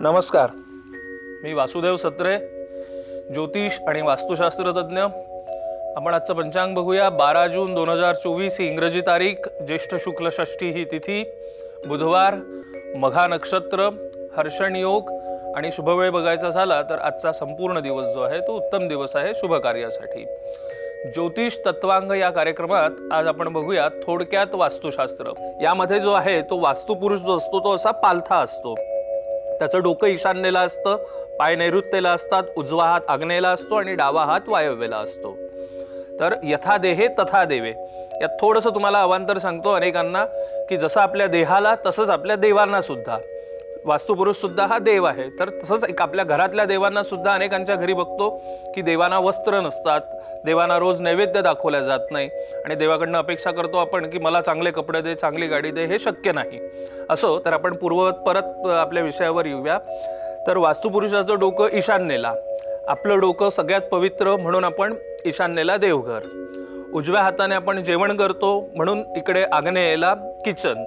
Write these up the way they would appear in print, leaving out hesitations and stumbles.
नमस्कार, मी वासुदेव सत्रे, ज्योतिष आणि वास्तुशास्त्र तज्ञ। आपण आजचं पंचांग बघूया। 12 जून 2024 ही इंग्रजी तारीख, ज्येष्ठ शुक्ल षष्ठी ही तिथी, बुधवार, मघा नक्षत्र, हर्षण योग आणि शुभवेळ बघायचा झाला तर आजचा संपूर्ण दिवस जो आहे तो उत्तम दिवस आहे शुभ कार्यासाठी। ज्योतिष तत्वांग या कार्यक्रमात आज आपण बघूया थोडक्यात वास्तुशास्त्र। यामध्ये जो आहे तो वास्तुपुरुष जो असतो तो असा पालथा असतो। त्याचं डोकं ईशान्येला असतं, पाय नैऋत्येला असतात, उजवा हात आग्नेयेला असतो आणि डावा हात वायव्येला असतो। तर यथा देहे तथा देवे यात थोडंसं तुम्हाला अवांतर सांगतो अनेकांना की जसं आपल्या देहाला तसंच आपल्या देवांना सुद्धा वास्तुपुरुष सुद्धा हा देव आहे। तर तसंच एक आपल्या घरातल्या देवांना सुद्धा अनेकांच्या घरी बघतो की देवांना वस्त्र नसतात, देवांना रोज नैवेद्य दाखवल्या जात नाही आणि देवाकडनं अपेक्षा करतो आपण की मला चांगले कपडे दे, चांगली गाडी दे। हे शक्य नाही। असो तर आपण पूर्ववत परत आपल्या विषयावर येऊया। तर वास्तुपुरुषाचं डोकं ईशान्येला, आपलं डोकं सगळ्यात पवित्र म्हणून आपण ईशान्येला देवघर, उजव्या हाताने आपण जेवण करतो म्हणून इकडे आग्नेयेला किचन,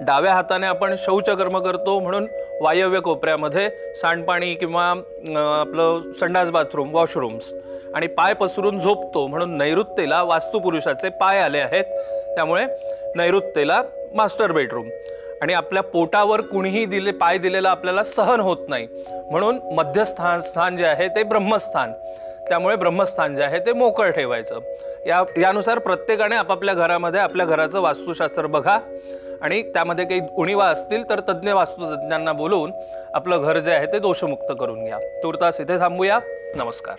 डाव्या हाताने आपण शौचकर्म करतो म्हणून वायव्य कोपऱ्यामध्ये सांडपाणी किंवा आपलं संडास बाथरूम वॉशरूम्स, आणि पाय पसरून झोपतो म्हणून नैऋत्येला वास्तुपुरुषाचे पाय आले आहेत, त्यामुळे नैऋत्येला मास्टर बेडरूम, आणि आपल्या पोटावर कुणीही पाय दिलेला आपल्याला सहन होत नाही म्हणून मध्यस्थान जे आहे ते ब्रह्मस्थान, त्यामुळे ब्रह्मस्थान जे आहे ते मोकळ ठेवायचं। यानुसार प्रत्येकाने आपापल्या घरामध्ये आपल्या घराचं वास्तुशास्त्र बघा आणि त्यामध्ये काही उणिवा असतील तर तज्ञ वास्तुतज्ञांना बोलवून आपलं घर जे आहे ते दोषमुक्त करून घ्या। तूर्तास इथे थांबूया। नमस्कार।